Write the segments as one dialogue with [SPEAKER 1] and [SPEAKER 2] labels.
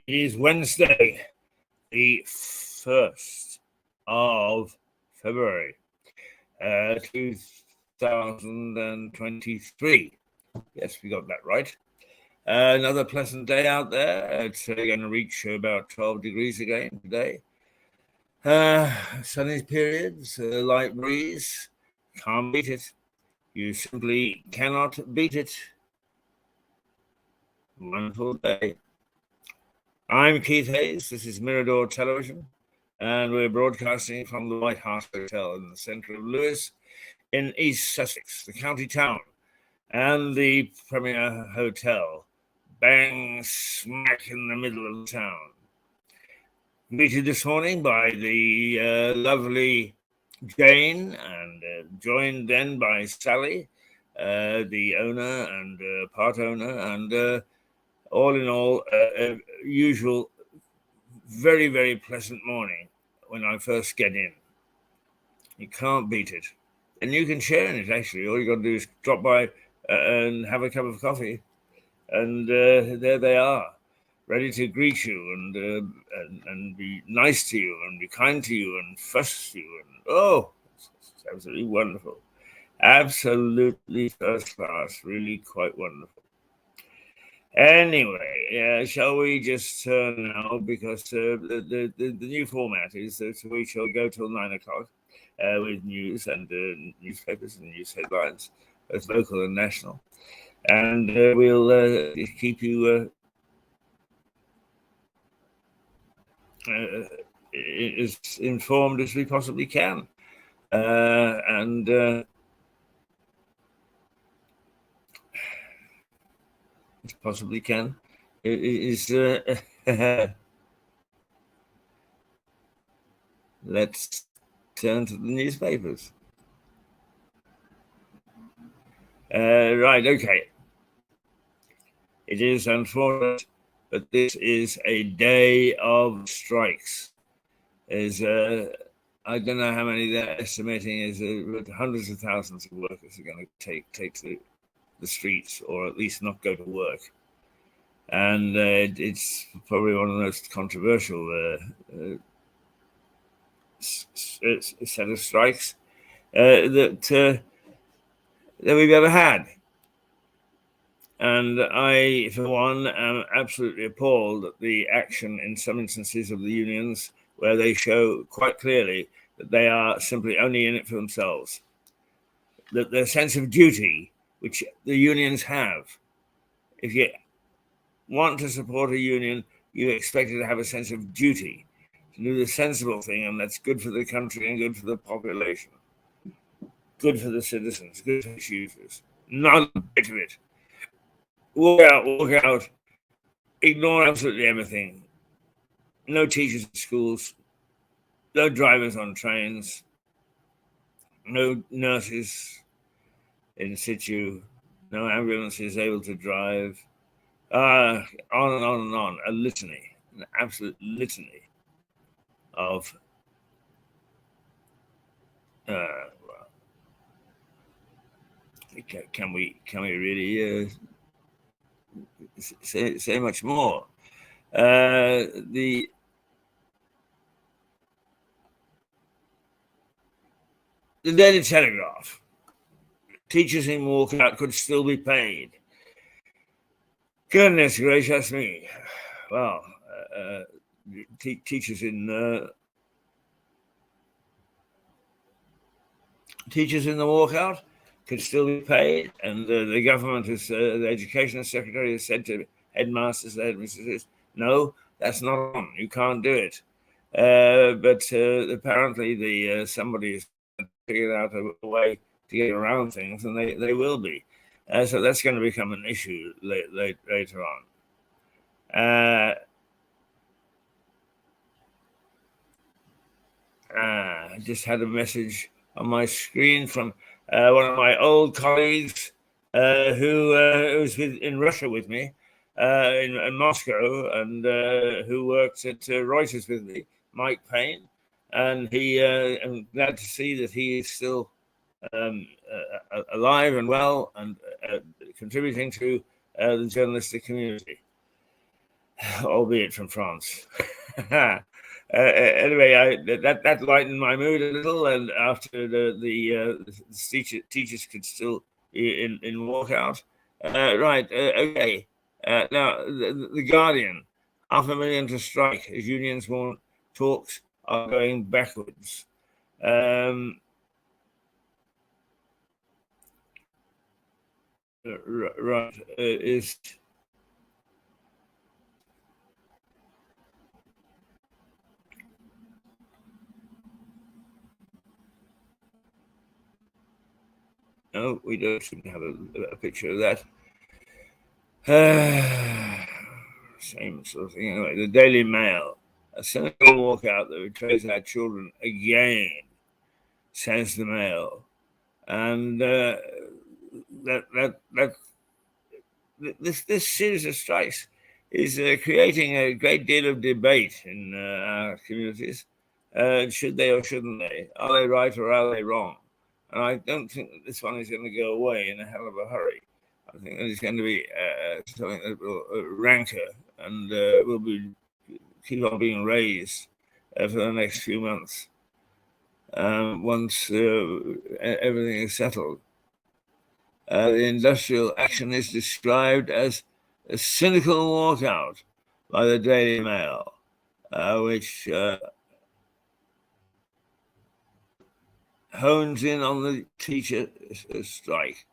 [SPEAKER 1] It is Wednesday, the 1st of February, 2023. Yes, we got that right. Another pleasant day out there. It's going to reach about 12 degrees again today. Sunny periods, light breeze. Can't beat it. You simply cannot beat it. Wonderful day. I'm Keith Hayes. This is Mirador Television, and we're broadcasting from the White Hart Hotel in the centre of Lewes in East Sussex, the county town, and the premier hotel, bang smack in the middle of the town. Greeted this morning by the lovely Jane, and joined then by Sally, the owner and part owner, and all in all, usual, very, very pleasant morning when I first get in. You can't beat it. And you can share in it, actually. All you got to do is drop by and have a cup of coffee. And there they are, ready to greet you and be nice to you and be kind to you and fuss to you. And it's absolutely wonderful. Absolutely first class. Really quite wonderful. Anyway, shall we just turn now, because the new format is that we shall go till 9 o'clock with news and newspapers and news headlines, both local and national, and we'll keep you as informed as we possibly can, and possibly can. Is let's turn to the newspapers. Right, okay. It is unfortunate, but this is a day of strikes. There's I don't know how many they're estimating is hundreds of thousands of workers are going to take to the streets, or at least not go to work. And it's probably one of the most controversial set of strikes that we've ever had. And I, for one, am absolutely appalled at the action in some instances of the unions, where they show quite clearly that they are simply only in it for themselves. That their sense of duty, which the unions have, if you want to support a union, you expect it to have a sense of duty, to do the sensible thing, and that's good for the country and good for the population, good for the citizens, good for its users. Not a bit of it. Walk out, ignore absolutely everything. No teachers in schools, no drivers on trains, no nurses in situ, no ambulances able to drive. On and on and on. A litany, an absolute litany of can we really say much more? The Daily Telegraph. Teachers in walkout could still be paid. Goodness gracious me. Well, teachers in the walkout could still be paid, and the government has, the education secretary has said to headmasters and headmistresses, no, that's not on. You can't do it. But apparently somebody has figured out a way to get around things, and they will be. So that's going to become an issue later on. I just had a message on my screen from one of my old colleagues who was in Russia with me, in Moscow, and who works at Reuters with me, Mike Payne. And I'm glad to see that he is still alive and well and contributing to the journalistic community. albeit from France. Anyway, that lightened my mood a little, and after the teachers could still be in walkout. Right, okay. Now the Guardian, 500,000 to strike as unions warn talks are going backwards. Right, is. No, we don't seem to have a picture of that. Same sort of thing. Anyway, the Daily Mail. A cynical walkout that betrays our children again, says the Mail. And this series of strikes is creating a great deal of debate in our communities. Should they or shouldn't they? Are they right or are they wrong? And I don't think that this one is going to go away in a hell of a hurry. I think it's going to be something that will rancor and will be keep on being raised for the next few months once everything is settled. The industrial action is described as a cynical walkout by the Daily Mail, which hones in on the teacher strike.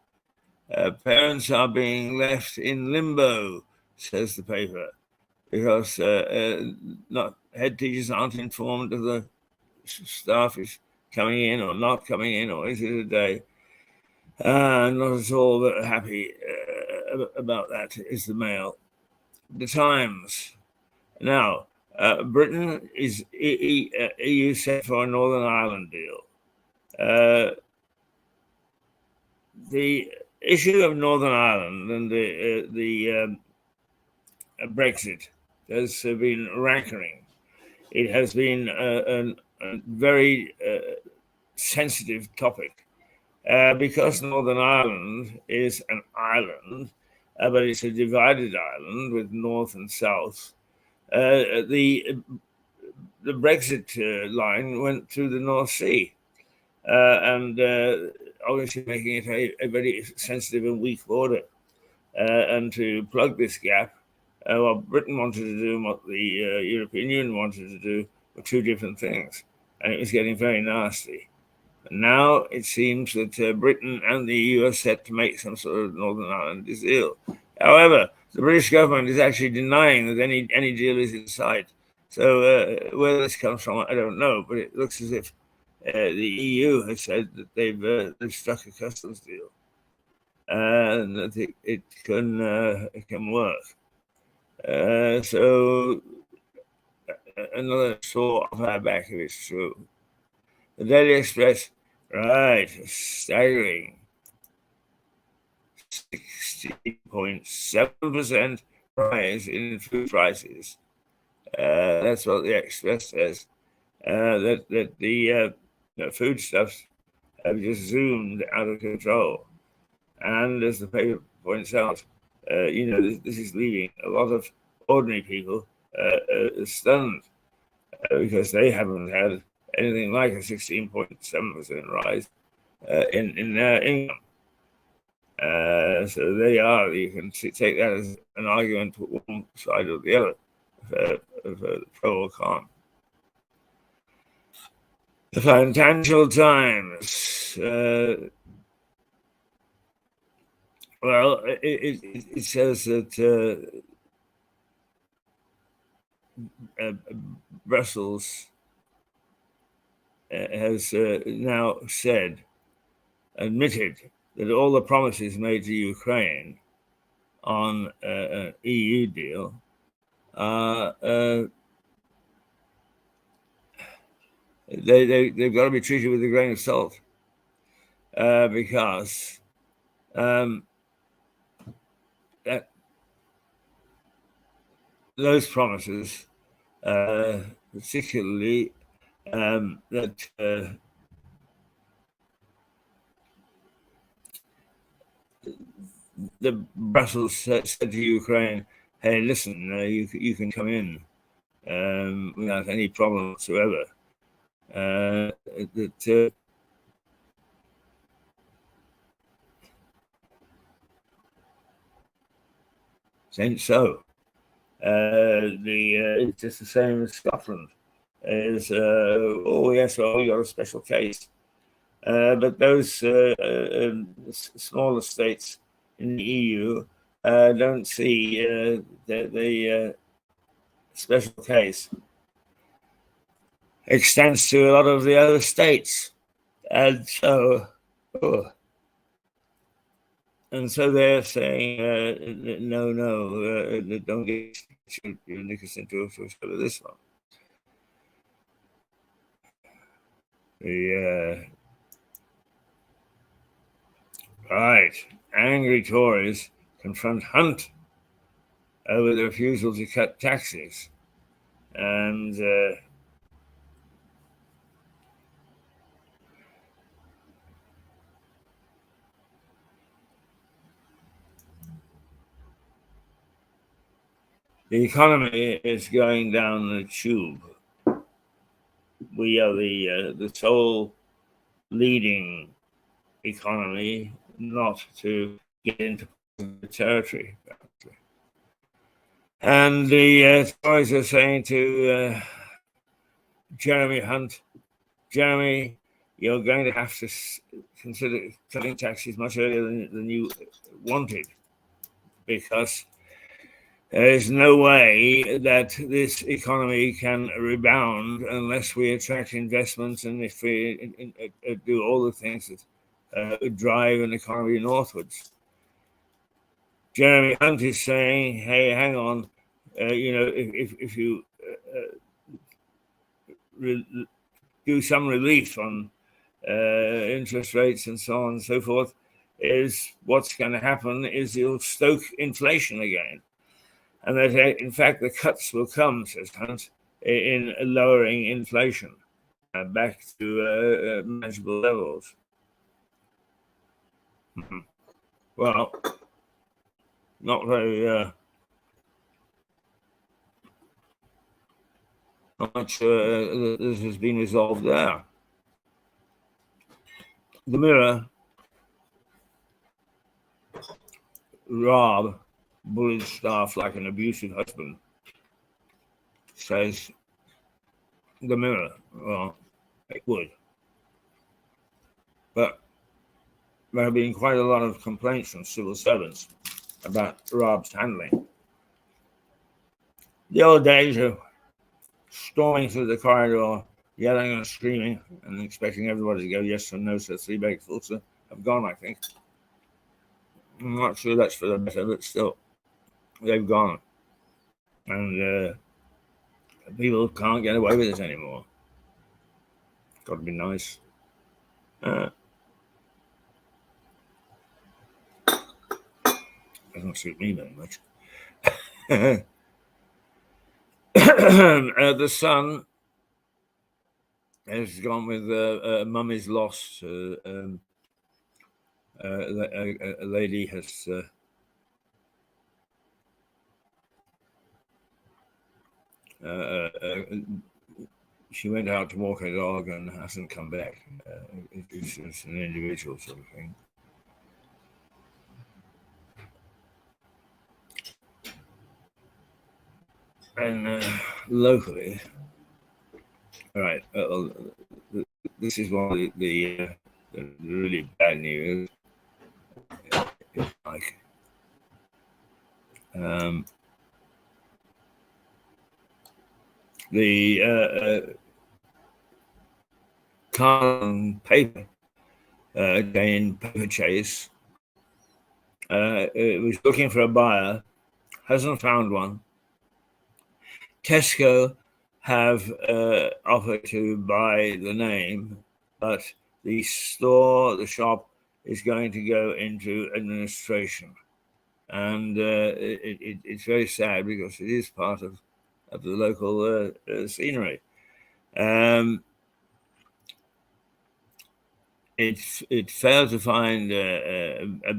[SPEAKER 1] Parents are being left in limbo, says the paper, because not head teachers aren't informed of the staff is coming in or not coming in, or is it a day? Not at all happy about that is the Mail. The Times. Now, Britain is EU set for a Northern Ireland deal. The issue of Northern Ireland and the Brexit has been rankling. It has been a very sensitive topic because Northern Ireland is an island, but it's a divided island with north and south. The Brexit line went through the North Sea, and obviously making it a very sensitive and weak border. And to plug this gap, what Britain wanted to do and what the European Union wanted to do were two different things, and it was getting very nasty. And now it seems that Britain and the EU are set to make some sort of Northern Ireland deal. However, the British government is actually denying that any deal is in sight. So where this comes from, I don't know, but it looks as if the EU has said that they've struck a customs deal and that it can work. So another saw off our back if it's true. The Daily Express, right, staggering. 60.7% rise in food prices. That's what the Express says. That the foodstuffs have just zoomed out of control. And as the paper points out, this is leaving a lot of ordinary people stunned because they haven't had anything like a 16.7% rise in their income. So they are, you can take that as an argument to one side or the other, of pro or con. The Financial Times. Well, it says that Brussels has now admitted that all the promises made to Ukraine on an EU deal they've got to be treated with a grain of salt because that those promises, particularly that the Brussels said to Ukraine, hey, listen, you can come in without any problem whatsoever. Ain't so. It's just the same as Scotland. Is oh yes, well we got a special case, but those smaller states in the EU don't see the special case extends to a lot of the other states, and so they're saying no, don't get Nicholson to this one. Right. Angry Tories confront Hunt over the refusal to cut taxes. And the economy is going down the tube. We are the sole leading economy not to get into the territory. And the Tories are saying to Jeremy Hunt, Jeremy, you're going to have to consider cutting taxes much earlier than you wanted, because there is no way that this economy can rebound unless we attract investments and if we do all the things that drive an economy northwards. Jeremy Hunt is saying, hey, hang on, if you do some relief on interest rates and so on and so forth, is what's going to happen is you'll stoke inflation again. And that, in fact, the cuts will come, says Hunt, in lowering inflation back to manageable levels. Well, not very, not much this has been resolved there. The Mirror, Rob bullied staff like an abusive husband, says the Mirror. Well, it would. But there have been quite a lot of complaints from civil servants about Rob's handling. The old days of storming through the corridor, yelling and screaming, and expecting everybody to go yes or no, so three bakefuls have gone, I think. I'm not sure that's for the better, but still, they've gone. And people can't get away with it anymore. Got to be nice. Doesn't suit me very much. The Sun has gone with Mummy's Lost. A lady has she went out to walk her dog and hasn't come back. It's an individual sort of thing. And locally, all right, this is one of the really bad news. Like, the Carlton paper, Jane Paperchase, it was looking for a buyer, hasn't found one. Tesco have offered to buy the name, but the shop is going to go into administration. And it's very sad because it is part of the local scenery. It failed to find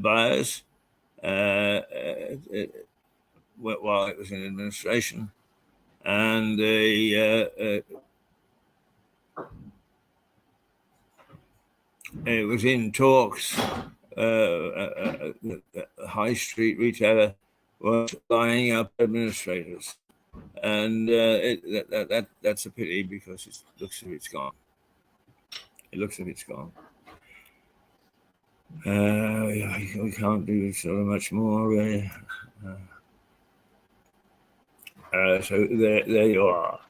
[SPEAKER 1] buyers. while it was in administration, and it was in talks. The high street retailer was lining up administrators, and that's a pity because it looks as if it's gone. It looks as if it's gone. We can't do sort of much more. Really. So there you are.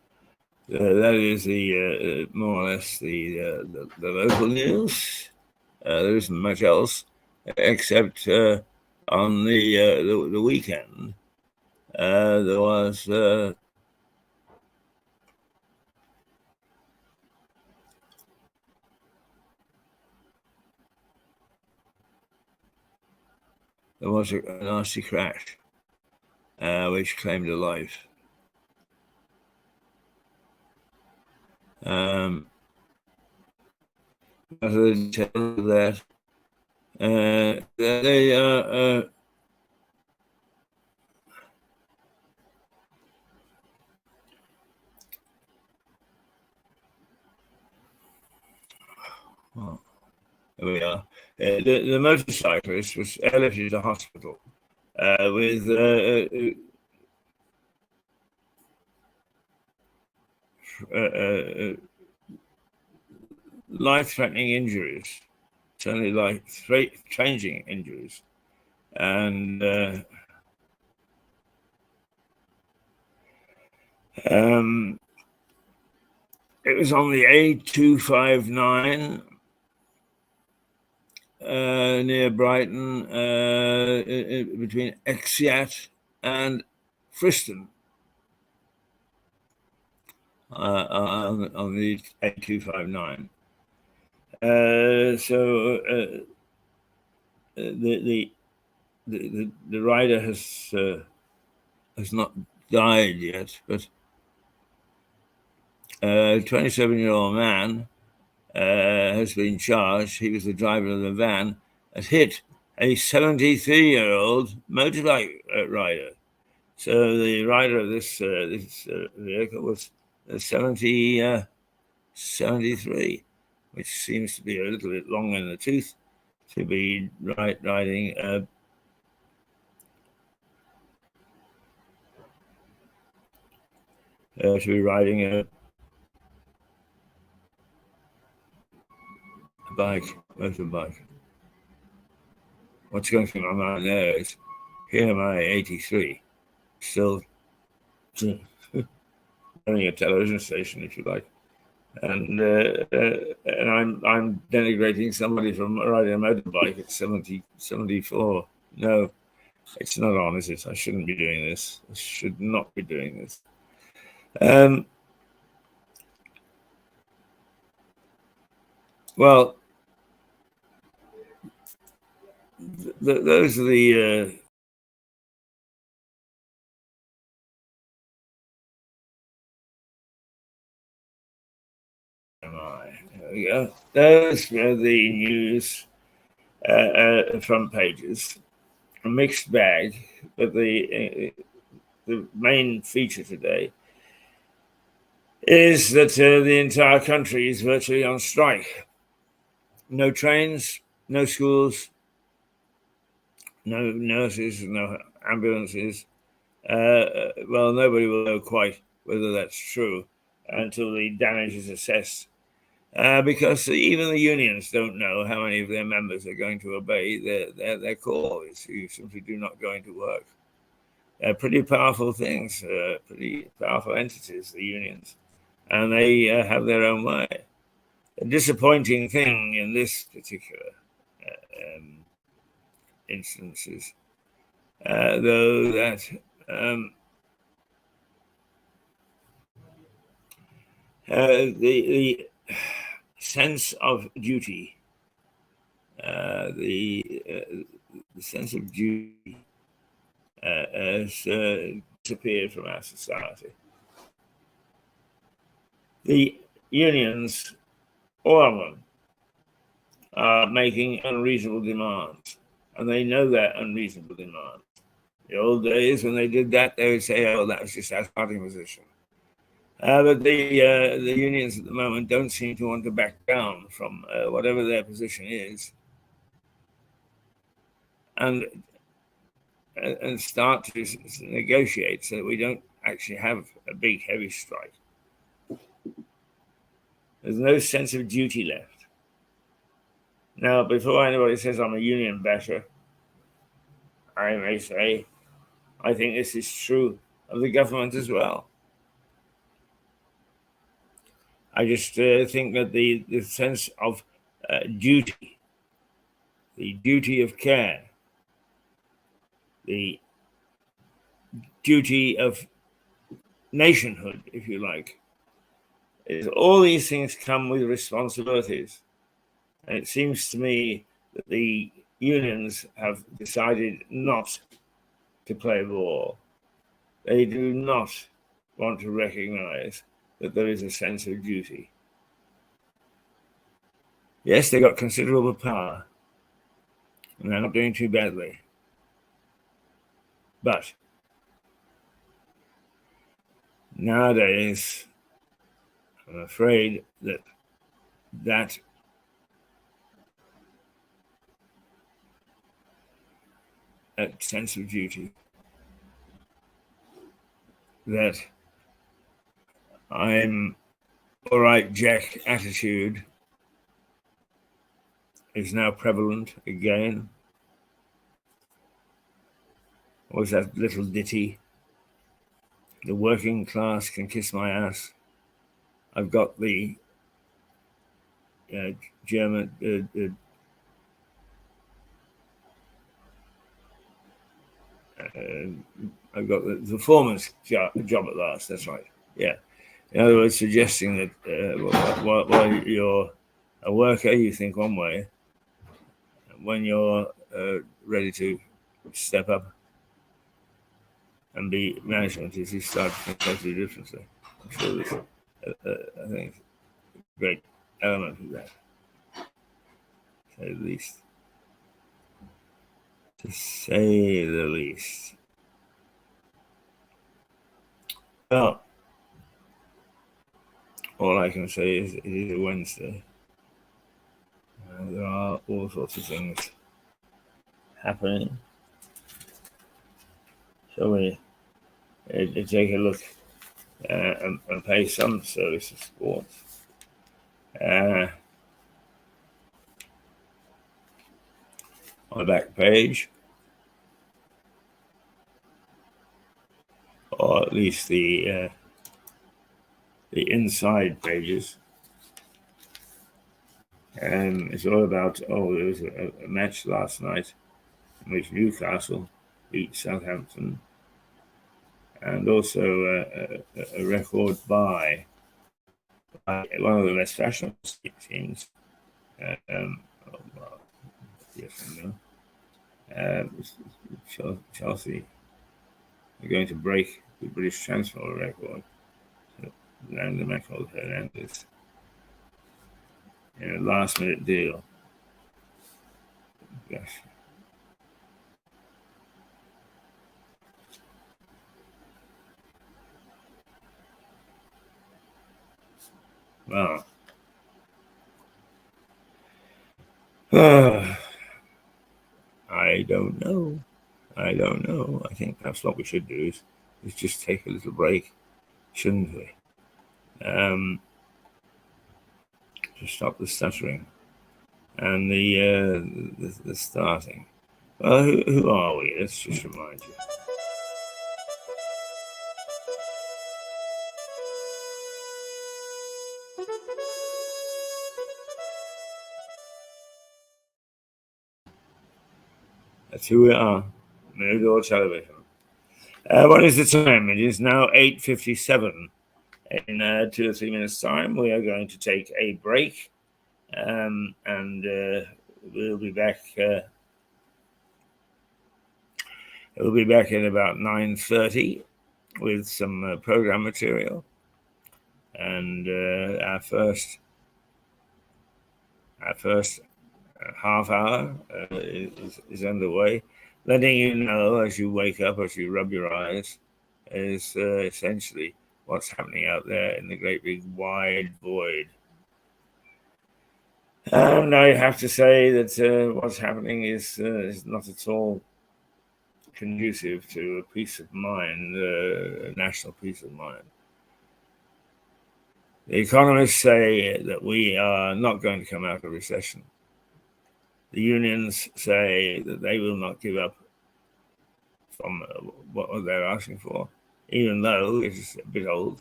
[SPEAKER 1] That is the more or less the local news. There isn't much else except on the weekend there was a nasty crash which claimed a life. As a detail of that, they well, there we are. The motorcyclist was airlifted to hospital with life-threatening injuries, certainly life-changing injuries, and it was on the A259 near Brighton, between Exeat and Friston, on the A259. So the rider has not died yet, but a 27-year-old man has been charged. He was the driver of the van that hit a 73-year-old motorbike rider. So the rider of this vehicle was 73, which seems to be a little bit long in the tooth to be riding a motorbike. What's going through my mind there is, here am I, 83, still running a television station, if you like, and I'm denigrating somebody from riding a motorbike at 74. No, it's not on, is it? I shouldn't be doing this. I should not be doing this. Well, those are the there we go. Those are the news front pages. A mixed bag, but the main feature today is that the entire country is virtually on strike. No trains, no schools, no nurses, no ambulances. Well, nobody will know quite whether that's true until the damage is assessed. Because even the unions don't know how many of their members are going to obey their calls. You simply do not go into work. They're pretty powerful things, pretty powerful entities, the unions, and they have their own way. A disappointing thing in this particular instance is, though, that the sense of duty, the sense of duty has disappeared from our society. The unions, all of them, are making unreasonable demands, and they know that unreasonable demands. The old days when they did that, they would say, "Oh, that was just our starting position." But the unions at the moment don't seem to want to back down from whatever their position is, and start to negotiate so that we don't actually have a big, heavy strike. There's no sense of duty left. Now, before anybody says I'm a union basher, I may say I think this is true of the government as well. I just think that the sense of duty, the duty of care, the duty of nationhood, if you like, is all these things come with responsibilities. And it seems to me that the unions have decided not to play ball. They do not want to recognize that there is a sense of duty. Yes, they got considerable power, and they're not doing too badly. But nowadays, I'm afraid that sense of duty, that I'm all right, Jack attitude is now prevalent again. What was that little ditty? The working class can kiss my ass. I've got the German. I've got the foreman's job at last. That's right. Yeah. In other words, suggesting that while you're a worker, you think one way. When you're ready to step up and be management, you start to think totally differently. I'm sure there's, I think, a great element of that, to say the least. To say the least. Well, all I can say is it is a Wednesday. There are all sorts of things happening. Shall we take a look and pay some service to sports? On the back page, or at least the inside pages, it's all about. Oh, there was a match last night in which Newcastle beat Southampton, and also a record by one of the less fashionable teams. Yes, I know. Chelsea are going to break the British transfer record. Land the Michael Hernandez in a last-minute deal. Yes. Well, I don't know. I think perhaps what we should do is just take a little break, shouldn't we? To stop the stuttering and the starting. Well, who are we? Let's just remind you. That's who we are. Mirador Television. What is the time? It is now 8:57. In 2 or 3 minutes' time, we are going to take a break, and we'll be back. We'll be back in about 9:30 with some program material, and our first half hour is underway. letting you know as you wake up, as you rub your eyes, is essentially what's happening out there in the great big wide void. And I have to say that what's happening is not at all conducive to a peace of mind, a national peace of mind. The economists say that we are not going to come out of recession. The unions say that they will not give up from what they're asking for, even though it's a bit old.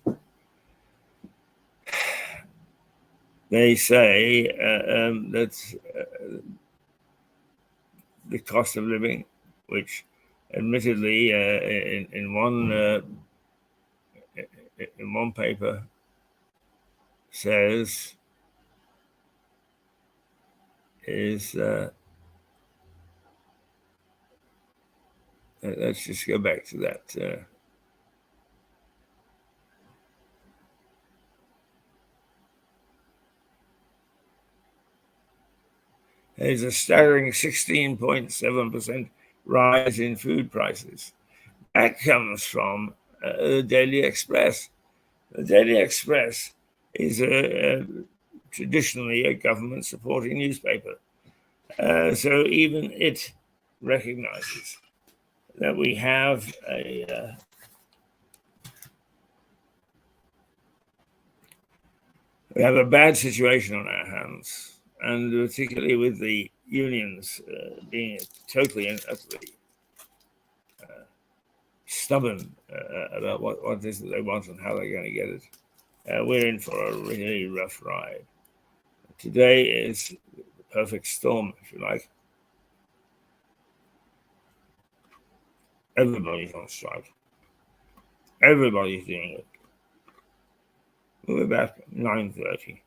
[SPEAKER 1] They say that the cost of living, which admittedly in one paper says is let's just go back to that. There's a staggering 16.7% rise in food prices. That comes from the Daily Express. The Daily Express is traditionally a government-supporting newspaper. So even it recognizes that we have a bad situation on our hands, and particularly with the unions being totally and utterly stubborn about what it is that they want and how they're going to get it. We're in for a really rough ride. Today is the perfect storm, if you like. Everybody's on strike. Everybody's doing it. We're back at 9:30.